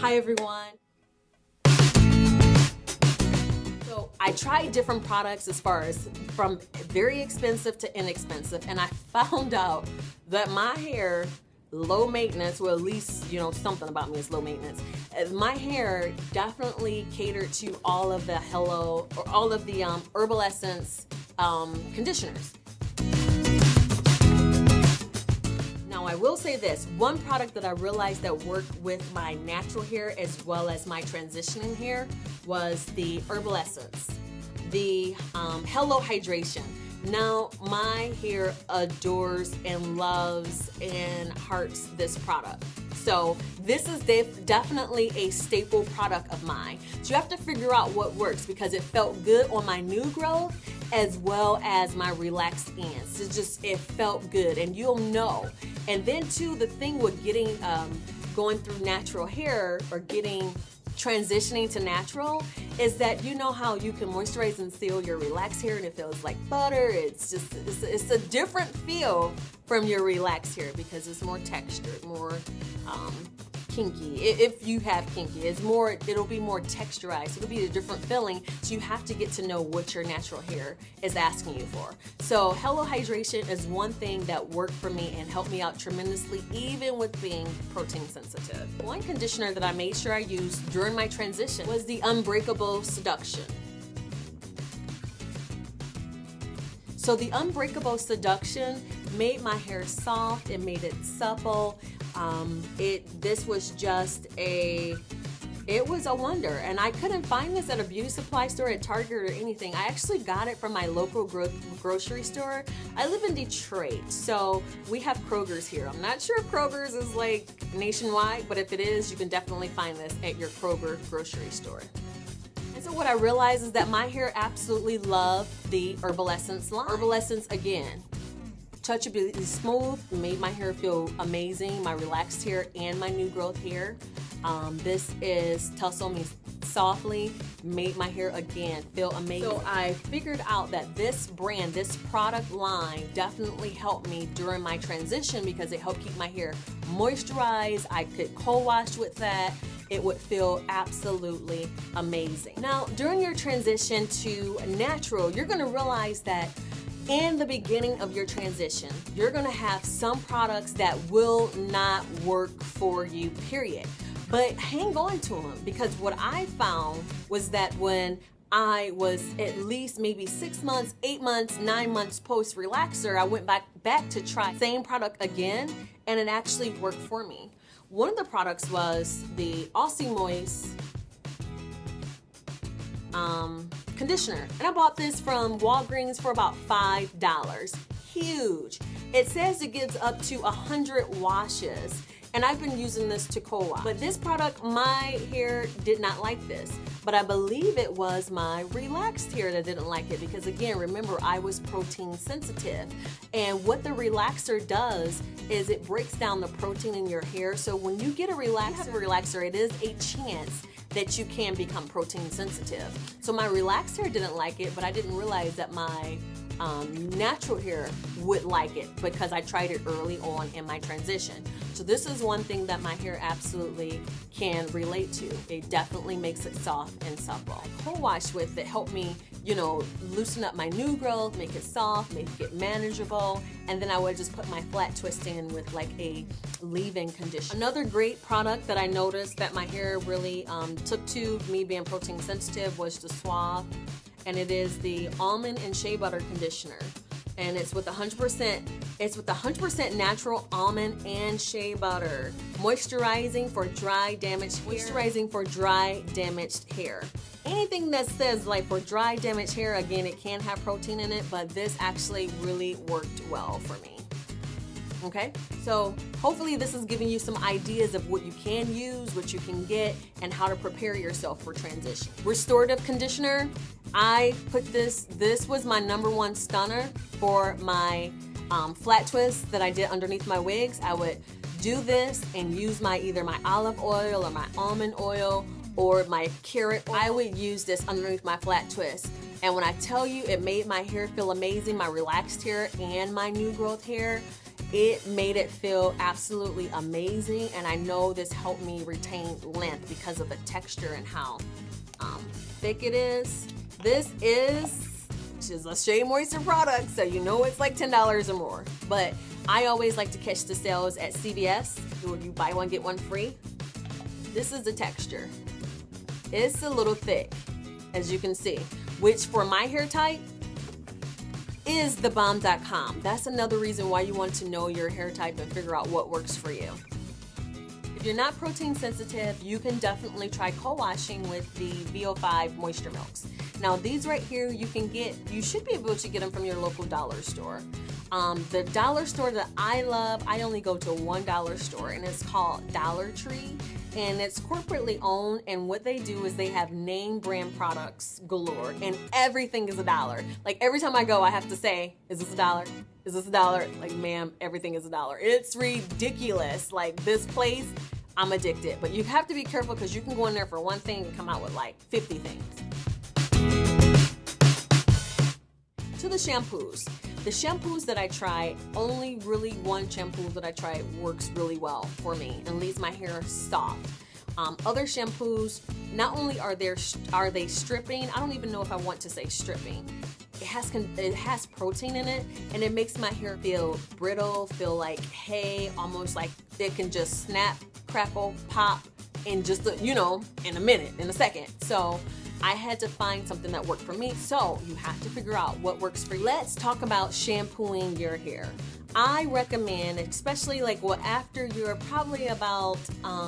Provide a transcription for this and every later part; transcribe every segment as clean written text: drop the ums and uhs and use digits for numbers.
Hi everyone. So I tried different products as far as from very expensive to inexpensive, and I found out that my hair, low maintenance, well at least, you know, something about me is low maintenance. My hair definitely catered to all of the Herbal Essence conditioners. Now I will say this, one product that I realized that worked with my natural hair as well as my transitioning hair was the Herbal Essence, the Hello Hydration. Now my hair adores and loves and hearts this product. So this is definitely a staple product of mine. So you have to figure out what works, because it felt good on my new growth as well as my relaxed ends. It felt good, and you'll know. And then too, the thing with getting, going through natural hair or transitioning to natural is that you know how you can moisturize and seal your relaxed hair and it feels like butter. It's a different feel from your relaxed hair because it's more textured, more kinky. If you have kinky, it'll be more texturized. It'll be a different feeling. So you have to get to know what your natural hair is asking you for. So Hello Hydration is one thing that worked for me and helped me out tremendously, even with being protein sensitive. One conditioner that I made sure I used during my transition was the Unbreakable Seduction. So the Unbreakable Seduction made my hair soft, it made it supple. This was just it was a wonder, and I couldn't find this at a beauty supply store, at Target, or anything. I actually got it from my local grocery store. I live in Detroit, so we have Kroger's here. I'm not sure if Kroger's is like nationwide, but if it is, you can definitely find this at your Kroger grocery store. And so what I realized is that my hair absolutely loved the Herbal Essence line. Herbal Essence, again, touchably smooth, made my hair feel amazing, my relaxed hair and my new growth hair. This is Tussle Me Softly, made my hair again feel amazing. So I figured out that this brand, this product line definitely helped me during my transition because it helped keep my hair moisturized. I could co-wash with that. It would feel absolutely amazing. Now, during your transition to natural, you're gonna realize that in the beginning of your transition, you're gonna have some products that will not work for you, period. But hang on to them, because what I found was that when I was at least maybe 6 months, 8 months, 9 months post relaxer, I went back to try the same product again, and it actually worked for me. One of the products was the Aussie Moist conditioner, and I bought this from Walgreens for about $5. Huge. It says it gives up to 100 washes, and I've been using this to co-wash. But this product, my hair did not like this, but I believe it was my relaxed hair that didn't like it, because again, remember, I was protein sensitive, and what the relaxer does is it breaks down the protein in your hair. So when you get a relaxer, it is a chance that you can become protein sensitive. So my relaxed hair didn't like it, but I didn't realize that my natural hair would like it because I tried it early on in my transition. So this is one thing that my hair absolutely can relate to. It definitely makes it soft and supple. Co-wash with it helped me, you know, loosen up my new growth, make it soft, make it manageable, and then I would just put my flat twist in with like a leave-in conditioner. Another great product that I noticed that my hair really took to, me being protein sensitive, was the Suave, and it is the Almond and Shea Butter Conditioner. And it's with 100% natural almond and shea butter. Moisturizing for dry, damaged hair. Anything that says like for dry, damaged hair, again, it can have protein in it, but this actually really worked well for me. Okay, so hopefully this is giving you some ideas of what you can use, what you can get, and how to prepare yourself for transition. Restorative conditioner, I put this was my #1 stunner for my flat twist that I did underneath my wigs. I would do this and use either my olive oil or my almond oil or my carrot oil. I would use this underneath my flat twist. And when I tell you, it made my hair feel amazing, my relaxed hair and my new growth hair. It made it feel absolutely amazing, and I know this helped me retain length because of the texture and how thick it is. This is just a Shea Moisture product, so you know it's like $10 or more. But I always like to catch the sales at CVS. When you buy one, get one free. This is the texture. It's a little thick, as you can see, which for my hair type is the bomb.com. That's another reason why you want to know your hair type and figure out what works for you. If you're not protein sensitive, you can definitely try co-washing with the VO5 Moisture Milks. Now these right here you should be able to get them from your local dollar store. The dollar store that I love, I only go to one dollar store, and it's called Dollar Tree, and it's corporately owned, and what they do is they have name brand products galore, and everything is $1. Like every time I go I have to say, is this $1? Is this $1? Like, ma'am, everything is $1. It's ridiculous. Like, this place, I'm addicted. But you have to be careful because you can go in there for one thing and come out with like 50 things. To the shampoos. The shampoos that I try, only really one shampoo that I try works really well for me and leaves my hair soft. Other shampoos, not only are they stripping, I don't even know if I want to say stripping. It has protein in it, and it makes my hair feel brittle, feel like hay, almost like it can just snap, crackle, pop in just in a minute, in a second. So I had to find something that worked for me. So you have to figure out what works for you. Let's talk about shampooing your hair. I recommend, especially after you're probably about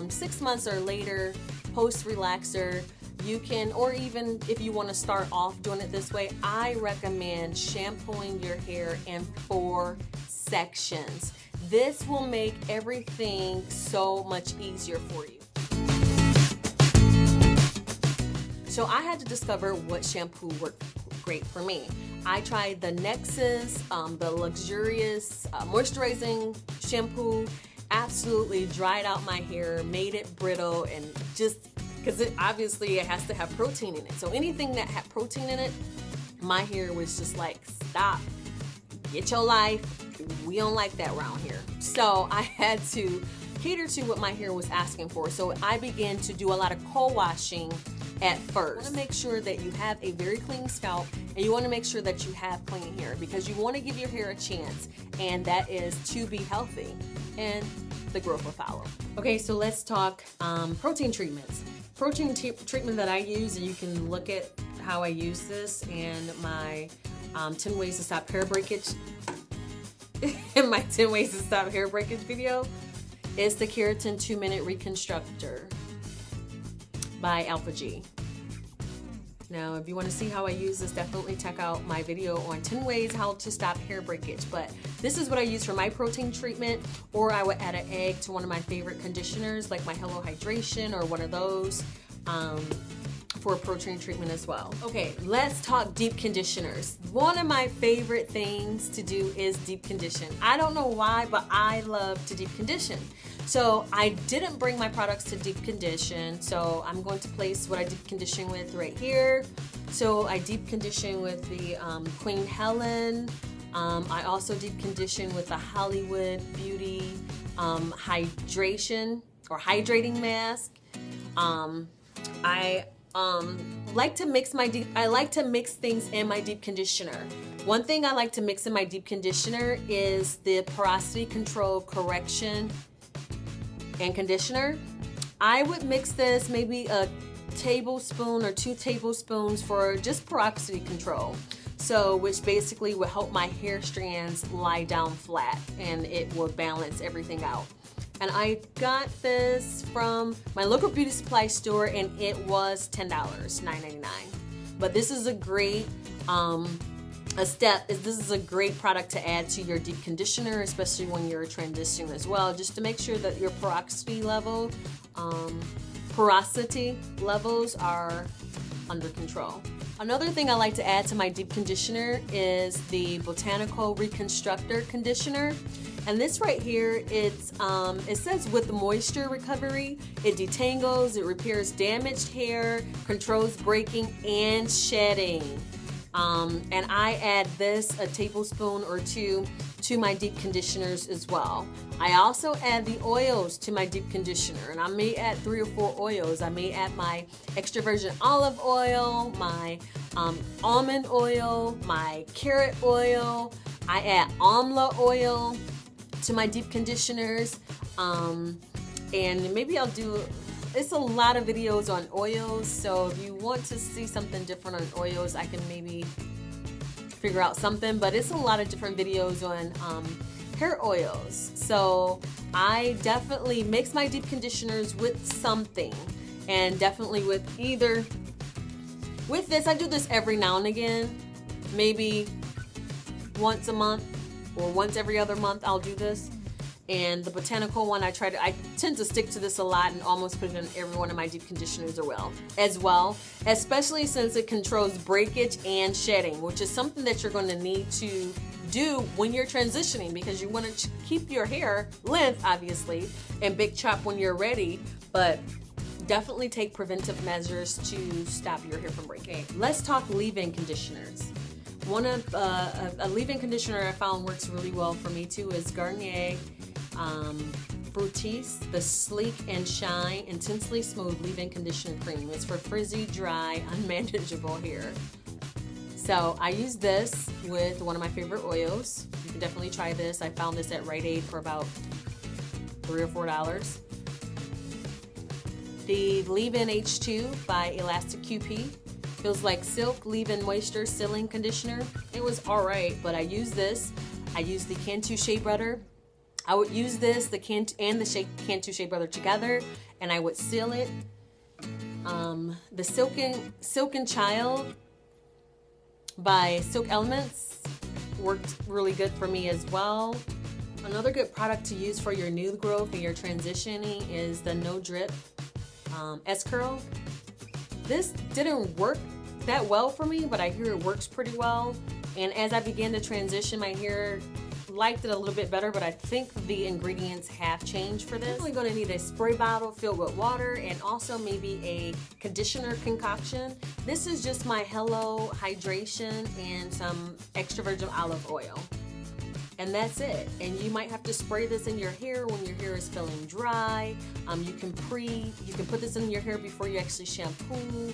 6 months or later, post relaxer, you can, or even if you want to start off doing it this way, I recommend shampooing your hair in 4 sections. This will make everything so much easier for you. So I had to discover what shampoo worked great for me. I tried the Nexus, the luxurious moisturizing shampoo. Absolutely dried out my hair, made it brittle, and just because it has to have protein in it. So anything that had protein in it, my hair was just like, stop, get your life. We don't like that around here. So I had to cater to what my hair was asking for. So I began to do a lot of co-washing at first. You want to make sure that you have a very clean scalp, and you want to make sure that you have clean hair, because you want to give your hair a chance, and that is to be healthy, and the growth will follow. Okay, so let's talk protein treatments. Protein treatment that I use, and you can look at how I use this in my 10 ways to stop hair breakage in my 10 ways to stop hair breakage video, is the Keratin 2-Minute Reconstructor by Alpha G. Now, if you want to see how I use this, definitely check out my video on 10 ways how to stop hair breakage. But this is what I use for my protein treatment, or I would add an egg to one of my favorite conditioners, like my Hello Hydration or one of those, for protein treatment as well. Okay, let's talk deep conditioners. One of my favorite things to do is deep condition. I don't know why, but I love to deep condition. So I didn't bring my products to deep condition, so I'm going to place what I deep condition with right here. So I deep condition with the Queen Helen. I also deep condition with the Hollywood Beauty hydration or hydrating mask. I like to mix things in my deep conditioner. One thing I like to mix in my deep conditioner is the porosity control correction and conditioner. I would mix this maybe a tablespoon or 2 tablespoons for just porosity control. So, which basically will help my hair strands lie down flat, and it will balance everything out. And I got this from my local beauty supply store, and it was $10, $9.99. But this is a great this is a great product to add to your deep conditioner, especially when you're transitioning as well, just to make sure that your porosity levels are under control. Another thing I like to add to my deep conditioner is the Botanical Reconstructor Conditioner. And this right here, it says with moisture recovery, it detangles, it repairs damaged hair, controls breaking and shedding. And I add this, a tablespoon or two, to my deep conditioners as well. I also add the oils to my deep conditioner, and I may add 3 or 4 oils. I may add my extra virgin olive oil, my almond oil, my carrot oil. I add amla oil to my deep conditioners, and maybe I'll do, it's a lot of videos on oils, so if you want to see something different on oils, I can maybe figure out something, but it's a lot of different videos on hair oils. So I definitely mix my deep conditioners with something, and definitely with either, with this, I do this every now and again, maybe once a month or once every other month I'll do this. And the botanical one, I tend to stick to this a lot and almost put it in every one of my deep conditioners as well, especially since it controls breakage and shedding, which is something that you're going to need to do when you're transitioning, because you want to keep your hair length, obviously, and big chop when you're ready, but definitely take preventive measures to stop your hair from breaking. Let's talk leave-in conditioners. One of a leave-in conditioner I found works really well for me too is Garnier Fructis, the Sleek and Shine Intensely Smooth Leave-In Conditioning Cream. It's for frizzy, dry, unmanageable hair. So I use this with one of my favorite oils. You can definitely try this. I found this at Rite Aid for about $3 or $4. The Leave-In H2 by Elastic QP. Feels like silk leave-in moisture sealing conditioner. It was alright, but I use this. I use the Cantu Shea Butter. I would use this, the Cantu Shea Butter together, and I would seal it. The Silken Child by Silk Elements worked really good for me as well. Another good product to use for your new growth and your transitioning is the No Drip S-Curl. This didn't work that well for me, but I hear it works pretty well. And as I began to transition, my hair liked it a little bit better, but I think the ingredients have changed for this. Definitely going to need a spray bottle filled with water and also maybe a conditioner concoction. This is just my Hello Hydration and some extra virgin olive oil. And that's it. And you might have to spray this in your hair when your hair is feeling dry. You can put this in your hair before you actually shampoo,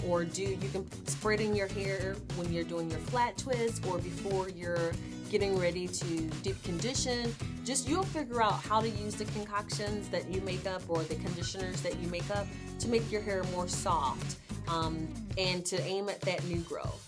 or you can spray it in your hair when you're doing your flat twist or before you're getting ready to deep condition. You'll figure out how to use the concoctions that you make up or the conditioners that you make up to make your hair more soft, and to aim at that new growth.